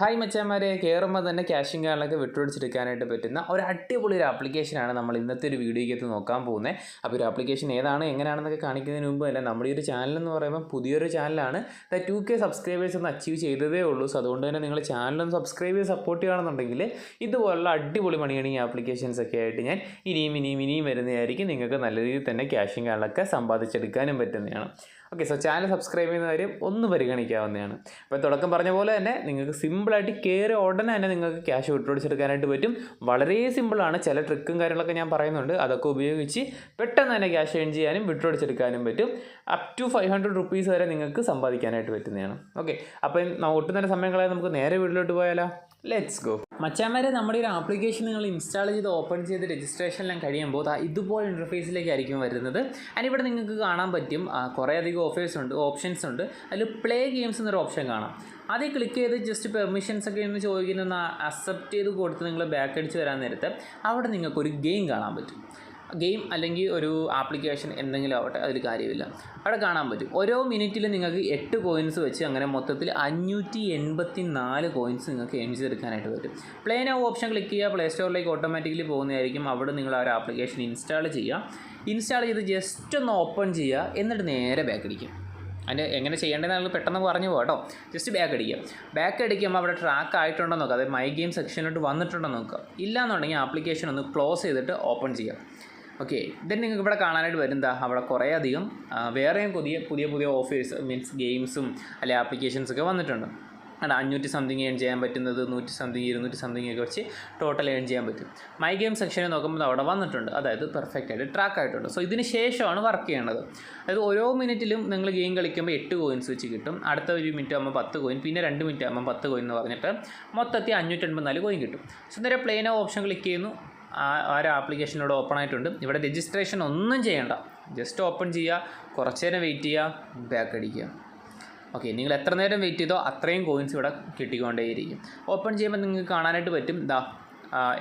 Hi മച്ചാന്മാരെ, കയറുമ്പോൾ തന്നെ caching കാർഡിലൊക്കെ വിട്ടുപിടിച്ചെടുക്കാനായിട്ട് പറ്റുന്ന ഒരു അടിപൊളി ഒരു ആപ്ലിക്കേഷനാണ് നമ്മൾ ഇന്നത്തെ ഒരു വീഡിയോയ്ക്കകത്ത് നോക്കാൻ പോകുന്നത്. അപ്പോൾ ഒരു ആപ്ലിക്കേഷൻ ഏതാണ് എങ്ങനെയാണെന്നൊക്കെ കാണിക്കുന്നതിന് മുമ്പ് തന്നെ നമ്മുടെ ഈ ഒരു ചാനൽ എന്ന് പറയുമ്പോൾ പുതിയൊരു ചാനലാണ്. 2K സബ്സ്ക്രൈബേഴ്സ് ഒന്ന് അച്ചീവ് ചെയ്തതേ ഉള്ളൂ. സോ അതുകൊണ്ട് തന്നെ നിങ്ങൾ ചാനലൊന്ന് സബ്സ്ക്രൈബ് ചെയ്ത് സപ്പോർട്ട് ചെയ്യുകയാണെന്നുണ്ടെങ്കിൽ ഇതുപോലുള്ള അടിപൊളി മണി ഏണിങ് ആപ്ലിക്കേഷൻസ് ഒക്കെ ആയിട്ട് ഞാൻ ഇനിയും വരുന്നതായിരിക്കും. നിങ്ങൾക്ക് നല്ല രീതിയിൽ തന്നെ ക്യാഷിങ് കാർഡിലൊക്കെ സമ്പാദിച്ചെടുക്കാനും പറ്റുന്നതാണ്. ഓക്കെ, സോ ചാനൽ സബ്സ്ക്രൈബ് ചെയ്യുന്ന കാര്യം ഒന്ന് പരിഗണിക്കാവുന്നതാണ്. അപ്പോൾ തുടക്കം പറഞ്ഞ പോലെ തന്നെ നിങ്ങൾക്ക് സിമ്പിളായിട്ട് കയറി ഉടനെ തന്നെ നിങ്ങൾക്ക് ക്യാഷ് വിട്ടുപിടിച്ചെടുക്കാനായിട്ട് പറ്റും. വളരെ സിമ്പിളാണ്. ചില ട്രിക്കും കാര്യങ്ങളൊക്കെ ഞാൻ പറയുന്നുണ്ട്. അതൊക്കെ ഉപയോഗിച്ച് പെട്ടെന്ന് തന്നെ ക്യാഷ് ഏൺ ചെയ്യാനും വിട്ടുപിടിച്ചെടുക്കാനും പറ്റും. അപ് ടു 500 റുപ്പീസ് വരെ നിങ്ങൾക്ക് സമ്പാദിക്കാനായിട്ട് പറ്റുന്നതാണ്. ഓക്കെ, അപ്പോൾ ഒട്ടും തന്നെ സമയം കളയാതെ നമുക്ക് നേരെ വീട്ടിലോട്ട് പോയാലോ. Let's go. മച്ചാന്മാരെ, നമ്മുടെ ഒരു ആപ്ലിക്കേഷൻ നിങ്ങൾ ഇൻസ്റ്റാൾ ചെയ്ത് ഓപ്പൺ ചെയ്ത് രജിസ്ട്രേഷനെല്ലാം കഴിയുമ്പോൾ ഇതുപോലെ ഇൻ്റർഫേസിലേക്കായിരിക്കും വരുന്നത്. ആൻഡ് ഇവിടെ നിങ്ങൾക്ക് കാണാൻ പറ്റും കുറേ അധികം ഓപ്ഷൻസ് ഉണ്ട്. അതിൽ പ്ലേ ഗെയിംസ് എന്നൊരു ഓപ്ഷൻ കാണാം. അതിൽ ക്ലിക്ക് ചെയ്ത് ജസ്റ്റ് പെർമിഷൻസ് ഒക്കെ ഒന്ന് ചോദിക്കുന്ന അക്സെപ്റ്റ് ചെയ്ത് കൊടുത്ത് നിങ്ങൾ ബാക്ക് അടിച്ച് വരാൻ നേരത്ത് അവിടെ നിങ്ങൾക്കൊരു ഗെയിം കാണാൻ പറ്റും. ഗെയിം അല്ലെങ്കിൽ ഒരു ആപ്ലിക്കേഷൻ എന്തെങ്കിലും ആവട്ടെ, അതിൽ കാര്യമില്ല. അവിടെ കാണാൻ പറ്റും ഓരോ മിനിറ്റിൽ നിങ്ങൾക്ക് 8 കോയിൻസ് വെച്ച് അങ്ങനെ മൊത്തത്തിൽ 584 കോയിൻസ് നിങ്ങൾക്ക് ഏൺ ചെയ്തെടുക്കാനായിട്ട് പറ്റും. പ്ലേ നൗ ഓപ്ഷൻ ക്ലിക്ക് ചെയ്യുക, പ്ലേ സ്റ്റോറിലേക്ക് ഓട്ടോമാറ്റിക്കലി പോകുന്നതായിരിക്കും. അവിടെ നിങ്ങൾ ആ ഒരു ആപ്ലിക്കേഷൻ ഇൻസ്റ്റാൾ ചെയ്ത് ജസ്റ്റ് ഒന്ന് ഓപ്പൺ ചെയ്യുക, എന്നിട്ട് നേരെ ബാക്ക് അടിക്കുക. അതിൻ്റെ എങ്ങനെ ചെയ്യേണ്ടതെന്ന് പെട്ടെന്ന് പറഞ്ഞു പോകാം. ജസ്റ്റ് ബാക്ക് അടിക്കുമ്പോൾ അവിടെ ട്രാക്ക് ആയിട്ടുണ്ടോ നോക്കുക, അതായത് മൈ ഗെയിം സെക്ഷനിലോട്ട് വന്നിട്ടുണ്ടോ നോക്കുക. ഇല്ലയെന്നുണ്ടെങ്കിൽ ആപ്ലിക്കേഷൻ ഒന്ന് ക്ലോസ് ചെയ്തിട്ട് ഓപ്പൺ ചെയ്യുക. ഓക്കെ, ദെൻ നിങ്ങൾക്ക് ഇവിടെ കാണാനായിട്ട് വരുന്നതാ അവിടെ കുറേ അധികം വേറെയും പുതിയ ഓഫേഴ്സ് മീൻസ് ഗെയിംസും അല്ലെങ്കിൽ ആപ്ലിക്കേഷൻസൊക്കെ വന്നിട്ടുണ്ട്. 500 സംതിങ് ഏൺ ചെയ്യാൻ പറ്റുന്നത്, 100 സംതിങ് 200 സംതിങ് ഒക്കെ വെച്ച് ടോട്ടൽ ഏൺ ചെയ്യാൻ പറ്റും. മൈ ഗെയിം സെക്ഷനിൽ നോക്കുമ്പോൾ അവിടെ വന്നിട്ടുണ്ട്, അതായത് പെർഫെക്റ്റ് ആയിട്ട് ട്രാക്ക് ആയിട്ടുണ്ട്. സോ ഇതിന് ശേഷമാണ് വർക്ക് ചെയ്യേണ്ടത്. അതായത് ഓരോ മിനിറ്റിലും നിങ്ങൾ ഗെയിം കളിക്കുമ്പോൾ 8 കോയിൻസ് വെച്ച് കിട്ടും. അടുത്ത ഒരു മിനിറ്റ് ആകുമ്പോൾ 10 കോയിൻ, പിന്നെ 2 മിനിറ്റ് ആകുമ്പോൾ 10 കോയിൻ എന്ന് പറഞ്ഞിട്ട് മൊത്തത്തിൽ 584 കോയിൻ കിട്ടും. സോ നേരെ പ്ലെയിനോ ഓപ്ഷൻ ക്ലിക്ക് ചെയ്യുന്നു. ആ ഒരു ആപ്ലിക്കേഷനിലൂടെ ഓപ്പൺ ആയിട്ടുണ്ട്. ഇവിടെ രജിസ്ട്രേഷൻ ഒന്നും ചെയ്യേണ്ട, ജസ്റ്റ് ഓപ്പൺ ചെയ്യുക, കുറച്ച് നേരം വെയിറ്റ് ചെയ്യുക, ബാക്ക് അടിക്കുക. ഓക്കെ, നിങ്ങൾ എത്ര നേരം വെയിറ്റ് ചെയ്തോ അത്രയും കോയിൻസ് ഇവിടെ കിട്ടിക്കൊണ്ടേയിരിക്കും. ഓപ്പൺ ചെയ്യുമ്പോൾ നിങ്ങൾക്ക് കാണാനായിട്ട് പറ്റും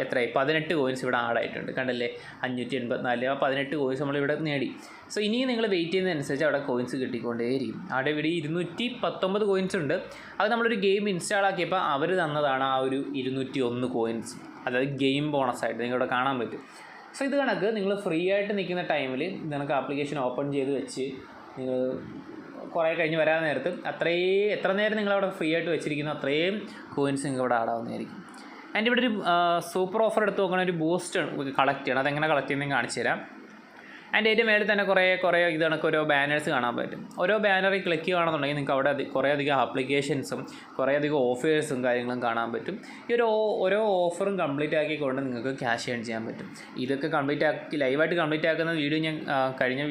എത്രയായി 18 കോയിൻസ് ഇവിടെ ആഡായിട്ടുണ്ട്. കണ്ടല്ലേ, 584 ആ 18 കോയിൻസ് നമ്മളിവിടെ നേടി. സോ ഇനിയും നിങ്ങൾ വെയിറ്റ് ചെയ്യുന്നതനുസരിച്ച് അവിടെ കോയിൻസ് കിട്ടിക്കൊണ്ടേയിരിക്കും. അവിടെ ഇവിടെ 219 കോയിൻസ് ഉണ്ട്. അത് നമ്മളൊരു ഗെയിം ഇൻസ്റ്റാൾ ആക്കിയപ്പോൾ അവർ തന്നതാണ് ആ ഒരു 201 കോയിൻസ്, അതായത് ഗെയിം ബോണസായിട്ട് നിങ്ങളിവിടെ കാണാൻ പറ്റും. സോ ഇത് കണക്ക് നിങ്ങൾ ഫ്രീ ആയിട്ട് നിൽക്കുന്ന ടൈമിൽ നിങ്ങൾക്ക് ആപ്ലിക്കേഷൻ ഓപ്പൺ ചെയ്ത് വെച്ച് നിങ്ങൾ കുറേ കഴിഞ്ഞ് വരാൻ നേരത്ത് എത്ര നേരം നിങ്ങളവിടെ ഫ്രീ ആയിട്ട് വെച്ചിരിക്കുന്നു അത്രയും കോയിൻസ് നിങ്ങൾക്ക് ഇവിടെ ആടാവുന്നതായിരിക്കും. ആൻഡ് ഇവിടെ ഒരു സൂപ്പർ ഓഫർ എടുത്ത് നോക്കണ ഒരു ബൂസ്റ്റ് കളക്ട് ചെയ്യണം. അതെങ്ങനെ കളക്ട് ചെയ്യുന്നത് കാണിച്ചു തരാം. ആൻഡ് അതിൻ്റെ മേളിൽ തന്നെ കുറേ ഇത് കണക്ക് ഓരോ ബാനേഴ്സ് കാണാൻ പറ്റും. ഓരോ ബാനറിൽ ക്ലിക്ക് ചെയ്യുകയാണെന്നുണ്ടെങ്കിൽ നിങ്ങൾക്ക് അവിടെ കുറേ അധികം ആപ്ലിക്കേഷൻസും കുറേ അധികം ഓഫേഴ്സും കാര്യങ്ങളും കാണാൻ പറ്റും. ഈ ഓരോ ഓഫറും കംപ്ലീറ്റ് ആക്കിക്കൊണ്ട് നിങ്ങൾക്ക് ക്യാഷ് ഏൺ ചെയ്യാൻ പറ്റും. ഇതൊക്കെ ലൈവായിട്ട് കംപ്ലീറ്റ് ആക്കുന്ന വീഡിയോ ഞാൻ കഴിഞ്ഞ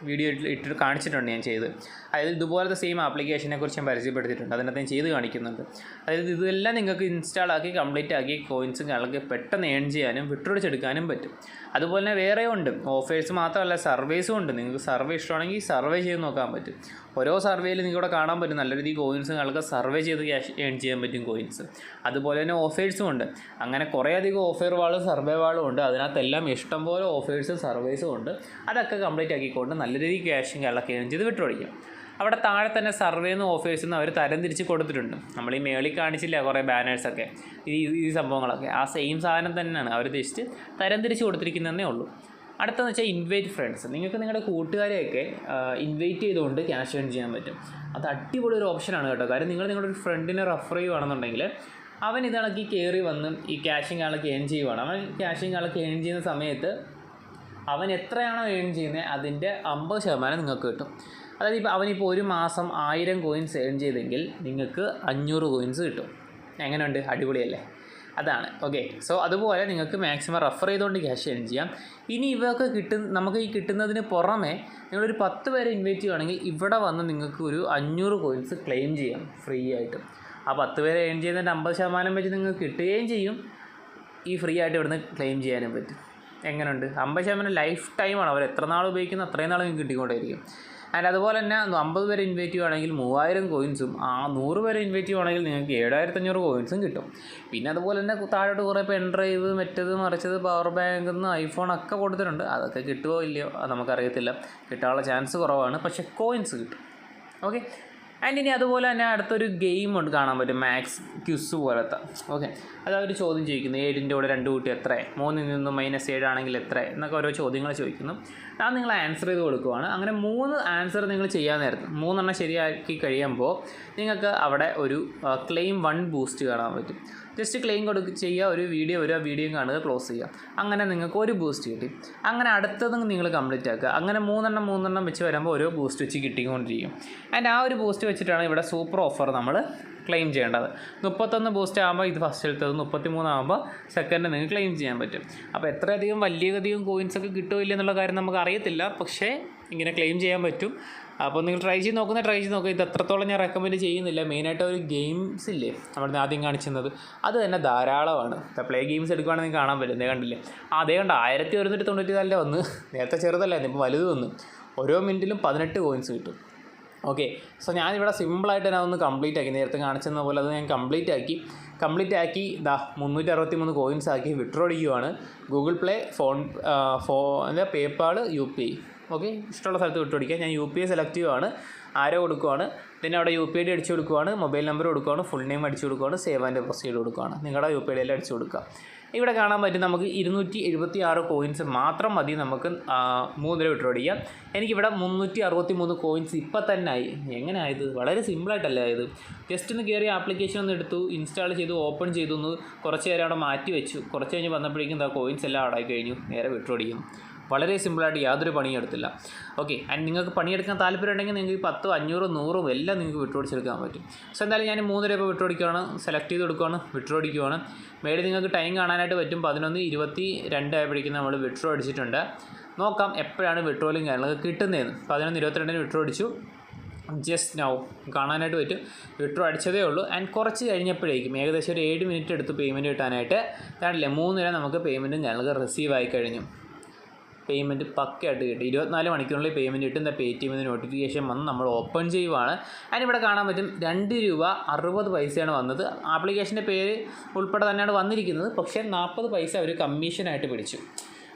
വീഡിയോ ഇട്ടിട്ട് കാണിച്ചിട്ടുണ്ട് ഞാൻ ചെയ്ത്. അതായത് ഇതുപോലത്തെ സെയിം ആപ്ലിക്കേഷനെ കുറിച്ച് ഞാൻ പരിചയപ്പെടുത്തിയിട്ടുണ്ട്, അതിനകത്ത് ഞാൻ ചെയ്ത് കാണിക്കുന്നുണ്ട്. അതായത് ഇതെല്ലാം നിങ്ങൾക്ക് ഇൻസ്റ്റാൾ ആക്കി കംപ്ലീറ്റ് ആക്കി കോയിൻസും കാര്യങ്ങളൊക്കെ പെട്ടെന്ന് ഏൺ ചെയ്യാനും വിട്ടുപിടിച്ചെടുക്കാനും പറ്റും. അതുപോലെ തന്നെ വേറെ ഉണ്ട് ഓഫേഴ്സ് മാത്രമല്ല, സർവേസും ഉണ്ട്. നിങ്ങൾക്ക് സർവേ ഇഷ്ടമാണെങ്കിൽ സർവേ ചെയ്ത് നോക്കാൻ പറ്റും. ഓരോ സർവേയിൽ നിങ്ങൾക്കിവിടെ കാണാൻ പറ്റും നല്ല രീതിയിൽ കോയിൻസ് നിങ്ങൾക്ക് സർവേ ചെയ്ത് ക്യാഷ് ഏൺ ചെയ്യാൻ പറ്റും കോയിൻസ്. അതുപോലെ തന്നെ ഓഫേഴ്സും ഉണ്ട്. അങ്ങനെ കുറേ അധികം ഓഫർ വാളും സർവേ വാളും ഉണ്ട്. അതിനകത്തെല്ലാം ഇഷ്ടംപോലെ ഓഫേഴ്സും സർവേസും ഉണ്ട്. അതൊക്കെ കംപ്ലീറ്റ് ആക്കിക്കൊണ്ട് നല്ല രീതിയിൽ ക്യാഷും കാര്യങ്ങളൊക്കെ ഏൺ ചെയ്ത് വിട്ടുപിടിക്കാം. അവിടെ താഴെ തന്നെ സർവേന്നും ഓഫേഴ്സെന്നും അവർ തരംതിരിച്ച് കൊടുത്തിട്ടുണ്ട്. നമ്മൾ ഈ മേളിൽ കാണിച്ചില്ല കുറേ ബാനേഴ്സൊക്കെ, ഈ സംഭവങ്ങളൊക്കെ ആ സെയിം സാധനം തന്നെയാണ് അവർ ജസ്റ്റ് തരംതിരിച്ച് കൊടുത്തിരിക്കുന്നതേ ഉള്ളൂ. അടുത്തെന്ന് വെച്ചാൽ ഇൻവൈറ്റ് ഫ്രണ്ട്സ്. നിങ്ങൾക്ക് നിങ്ങളുടെ കൂട്ടുകാരെയൊക്കെ ഇൻവൈറ്റ് ചെയ്തുകൊണ്ട് ക്യാഷ് ഏൺ ചെയ്യാൻ പറ്റും. അത് അടിപൊളി ഒരു ഓപ്ഷനാണ് കേട്ടോ. കാര്യം നിങ്ങളുടെ ഒരു ഫ്രണ്ടിനെ റെഫർ ചെയ്യുകയാണെന്നുണ്ടെങ്കിൽ അവൻ ഇതാണെങ്കിൽ കയറി വന്ന് ഈ ക്യാഷിങ് ആളൊക്കെ ഏൺ ചെയ്യുവാണ്. അവൻ ക്യാഷിങ് ആളൊക്കെ ഏൺ ചെയ്യുന്ന സമയത്ത് അവൻ എത്രയാണോ ഏൺ ചെയ്യുന്നത് അതിൻ്റെ 50% നിങ്ങൾക്ക് കിട്ടും. അതായത് അവനിപ്പോൾ ഒരു മാസം 1000 കോയിൻസ് ഏൺ ചെയ്തെങ്കിൽ നിങ്ങൾക്ക് 500 കോയിൻസ് കിട്ടും. എങ്ങനെയുണ്ട്? അടിപൊളിയല്ലേ? അതാണ്. ഓക്കെ, സോ അതുപോലെ നിങ്ങൾക്ക് മാക്സിമം റെഫർ ചെയ്തുകൊണ്ട് ക്യാഷ് ഏൺ ചെയ്യാം. ഇനി ഇവയൊക്കെ നമുക്ക് ഈ കിട്ടുന്നതിന് പുറമെ നിങ്ങളൊരു 10 പേരെ ഇൻവൈറ്റ് ചെയ്യുകയാണെങ്കിൽ ഇവിടെ വന്ന് നിങ്ങൾക്ക് ഒരു 500 കോയിൻസ് ക്ലെയിം ചെയ്യാം ഫ്രീ ആയിട്ട്. ആ 10 പേരെ ഏൺ ചെയ്യുന്നതിൻ്റെ 50% വെച്ച് നിങ്ങൾക്ക് കിട്ടുകയും ചെയ്യും. ഈ ഫ്രീ ആയിട്ട് ഇവിടുന്ന് ക്ലെയിം ചെയ്യാനും പറ്റും. എങ്ങനെയുണ്ട്? 50% ലൈഫ് ടൈമാണ്. അവർ എത്ര നാൾ ഉപയോഗിക്കുന്ന അത്രയും നാൾ നിങ്ങൾക്ക് കിട്ടിക്കൊണ്ടേയിരിക്കും. ആൻഡ് അതുപോലെ തന്നെ 50 പേരെ ഇൻവൈറ്റ് ചെയ്യുകയാണെങ്കിൽ 3000 കോയിൻസും, 100 പേരെ ഇൻവൈറ്റ് ചെയ്യുകയാണെങ്കിൽ നിങ്ങൾക്ക് 7500 കോയിൻസും കിട്ടും. പിന്നെ അതുപോലെ തന്നെ താഴോട്ട് കുറേ പെൻ ഡ്രൈവ്, മറ്റത് മറിച്ചത്, പവർ ബാങ്ക് നിന്ന് ഐഫോണൊക്കെ കൊടുത്തിട്ടുണ്ട്. അതൊക്കെ കിട്ടുമോ ഇല്ലയോ അത് നമുക്കറിയത്തില്ല. കിട്ടാനുള്ള ചാൻസ് കുറവാണ്, പക്ഷേ കോയിൻസ് കിട്ടും. ഓക്കെ, ആൻഡ് ഇനി അതുപോലെ തന്നെ അടുത്തൊരു ഗെയിം ഉണ്ട് കാണാൻ പറ്റും, മാത്സ് ക്വിസ് പോലത്തെ. ഓക്കെ, അത് അവർ ചോദ്യം ചോദിക്കുന്നു, 7ൻ്റെ കൂടെ 2 കൂട്ടി എത്ര, 3ൽ നിന്ന് -7 ആണെങ്കിൽ എത്ര എന്നൊക്കെ ഓരോ ചോദ്യങ്ങൾ ചോദിക്കുന്നു. അത് നിങ്ങൾ ആൻസർ ചെയ്ത് കൊടുക്കുവാണ്. അങ്ങനെ 3 ആൻസർ നിങ്ങൾ ചെയ്യാൻ നേരത്ത് 3 ശരിയാക്കി കഴിയുമ്പോൾ നിങ്ങൾക്ക് അവിടെ ഒരു ക്ലെയിം 1 ബൂസ്റ്റ് കാണാൻ പറ്റും. ജസ്റ്റ് ക്ലെയിം ചെയ്യുക, ഒരു വീഡിയോ വരിക, വീഡിയോ കാണുക, ക്ലോസ് ചെയ്യുക. അങ്ങനെ നിങ്ങൾക്ക് ഒരു ബൂസ്റ്റ് കിട്ടി. അങ്ങനെ അടുത്തത് നിങ്ങൾ കംപ്ലീറ്റ് ആക്കുക. അങ്ങനെ 3 വെച്ച് വരുമ്പോൾ ഓരോ ബൂസ്റ്റ് വെച്ച് കിട്ടിക്കൊണ്ടിരിക്കും. ആൻഡ് ആ ഒരു ബൂസ്റ്റ് വെച്ചിട്ടാണ് ഇവിടെ സൂപ്പർ ഓഫർ നമ്മൾ ക്ലെയിം ചെയ്യേണ്ടത്. 31 ബൂസ്റ്റ് ആകുമ്പോൾ ഇത് ഫസ്റ്റിലത്തത്, 33 ആകുമ്പോൾ സെക്കൻഡ് നിങ്ങൾക്ക് ക്ലെയിം ചെയ്യാൻ പറ്റും. അപ്പോൾ എത്രയധികം വലിയധികം കോയിൻസൊക്കെ കിട്ടുമില്ല എന്നുള്ള കാര്യം നമുക്ക് അറിയത്തില്ല, പക്ഷേ ഇങ്ങനെ ക്ലെയിം ചെയ്യാൻ പറ്റും. അപ്പോൾ നിങ്ങൾ ട്രൈ ചെയ്ത് നോക്കുക. ഇത് എത്രത്തോളം ഞാൻ റെക്കമെൻഡ് ചെയ്യുന്നില്ല. മെയിനായിട്ട് ഒരു ഗെയിംസ് ഇല്ലേ നമ്മൾ ആദ്യം കാണിച്ചിരുന്നത്, അത് തന്നെ ധാരാളമാണ്. പ്ലേ ഗെയിംസ് എടുക്കുകയാണെങ്കിൽ നിങ്ങൾക്ക് കാണാൻ പറ്റും. കണ്ടില്ലേ, അതേ കണ്ട 1194 വന്ന്, നേരത്തെ ചെറുതല്ലായിരുന്നു, ഇപ്പോൾ വലുത് വന്നു. ഓരോ മിനിറ്റിലും 18 കോയിൻസ് കിട്ടും. ഓക്കെ, സോ ഞാനിവിടെ സിമ്പിളായിട്ട് തന്നെ അതൊന്ന് കംപ്ലീറ്റ് ആക്കി, നേരത്തെ കാണിച്ചെന്ന പോലെ അത് ഞാൻ കംപ്ലീറ്റ് ആക്കി ഇതാ 363 കോയിൻസ് ആക്കി വിഡ്രോ അടിക്കുകയാണ്. Google play, PayPal, UPI. Okay, ഇഷ്ടമുള്ള സ്ഥലത്ത് വിട്ടുപിടിക്കുക. ഞാൻ UPI സെലക്ട് ചെയ്യുവാണ്, ആരോ കൊടുക്കുവാണ്, പിന്നെ അവിടെ UPI അടിച്ചു കൊടുക്കുവാണ്, മൊബൈൽ നമ്പർ കൊടുക്കുവാണ്, ഫുൾ നെയിം അടിച്ചു കൊടുക്കുവാണ്, സേവ് ആൻഡ് പ്രൊസീഡ് കൊടുക്കുവാണ്. നിങ്ങളുടെ UPI എല്ലാം അടിച്ചു കൊടുക്കുക. ഇവിടെ കാണാൻ പറ്റും നമുക്ക് 276 കോയിൻസ് മാത്രം മതി നമുക്ക് 3 വിഡ്രോ അടിക്കാം. എനിക്കിവിടെ 363 കോയിൻസ് ഇപ്പം തന്നെ ആയി. എങ്ങനെ ആയത്? വളരെ സിമ്പിളായിട്ടല്ലേ ആയത്. ജസ്റ്റ് ഒന്ന് കയറി ആപ്ലിക്കേഷൻ ഒന്ന് എടുത്തു, ഇൻസ്റ്റാൾ ചെയ്തു, ഓപ്പൺ ചെയ്തു, ഒന്ന് കുറച്ച് നേരം അവിടെ മാറ്റി വെച്ചു. കുറച്ച് കഴിഞ്ഞ് വന്നപ്പോഴേക്കും കോയിൻസ് എല്ലാം അവിടെ ആയി കഴിഞ്ഞു. നേരെ വിഡ്രോ അടിക്കും. വളരെ സിമ്പിളായിട്ട് യാതൊരു പണിയും എടുത്തില്ല. ഓക്കെ, ആൻഡ് നിങ്ങൾക്ക് പണിയെടുക്കാൻ താല്പര്യമുണ്ടെങ്കിൽ നിങ്ങൾക്ക് 10, 500, 100 എല്ലാം നിങ്ങൾക്ക് വിഡ്രോ അടിച്ചെടുക്കാൻ പറ്റും. സോ എന്തായാലും ഞാൻ 3 രൂപ വിഡ്രോ അടിക്കുകയാണ്, സെലക്ട് ചെയ്ത് കൊടുക്കുകയാണ്, വിഡ്രോ അടിക്കുകയാണ്. മേളിൽ നിങ്ങൾക്ക് ടൈം കാണാനായിട്ട് പറ്റും. 11:22 ആയപ്പോഴേക്കും നമ്മൾ വിഡ്രോ അടിച്ചിട്ടുണ്ട്. നോക്കാം എപ്പോഴാണ് വിഡ്രോയിലും കാര്യങ്ങളൊക്കെ കിട്ടുന്നതെന്ന്. 11:22 വിഡ്രോ അടിച്ചു. ജസ്റ്റ് നൗ കാണാനായിട്ട് പറ്റും. വിഡ്രോ അടിച്ചതേ ഉള്ളൂ. ആൻഡ് കുറച്ച് കഴിഞ്ഞപ്പോഴേക്കും ഏകദേശം ഒരു 7 മിനിറ്റ് എടുത്ത് പേയ്മെൻറ്റ് കിട്ടാനായിട്ട്. കാണില്ലേ, 3 രൂപ നമുക്ക് പേയ്മെൻറ്റ് ഞങ്ങൾക്ക് റിസീവ് ആയി കഴിഞ്ഞു. പേയ്മെൻറ്റ് പക്കയായിട്ട് കിട്ടി. 24 മണിക്കൂറിനുള്ളിൽ പേയ്മെൻറ്റ് കിട്ടും. പേടിഎമ്മിന് നോട്ടിഫിക്കേഷൻ വന്ന് നമ്മൾ ഓപ്പൺ ചെയ്യുവാണ്. അതിന് ഇവിടെ കാണാൻ പറ്റും 2 രൂപ 60 പൈസയാണ് വന്നത്. ആപ്ലിക്കേഷൻ്റെ പേര് ഉൾപ്പെടെ തന്നെയാണ് വന്നിരിക്കുന്നത്. പക്ഷേ 40 പൈസ അവർ കമ്മീഷനായിട്ട് പിടിച്ചു.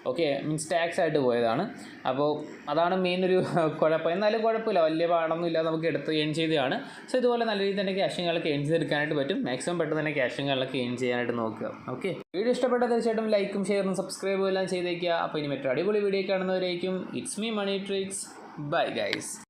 ഓക്കെ, മീൻസ് ടാക്സ് ആയിട്ട് പോയതാണ്. അപ്പോൾ അതാണ് മെയിൻ ഒരു കുഴപ്പം. എന്നാലും കുഴപ്പമില്ല, വലിയ പാടൊന്നും ഇല്ലാതെ നമുക്ക് എടുത്ത് ഏൺ ചെയ്തതാണ്. സോ ഇതുപോലെ നല്ല രീതിയിൽ തന്നെ ക്യാഷുകളൊക്കെ ഏൺ ചെയ്തെടുക്കാനായിട്ട് പറ്റും. മാക്സിമം പെട്ടെന്ന് തന്നെ ക്യാഷുകളൊക്കെ ഏൺ ചെയ്യാനായിട്ട് നോക്കുക. ഓക്കെ, വീഡിയോ ഇഷ്ടപ്പെട്ടാൽ തീർച്ചയായിട്ടും ലൈക്കും ഷെയറും സബ്സ്ക്രൈബും എല്ലാം ചെയ്തേക്കുക. അപ്പോൾ ഇനി മറ്റൊരു അടിപൊളി വീഡിയോ കാണുന്നവരേക്കും it's me money tricks. Bye guys.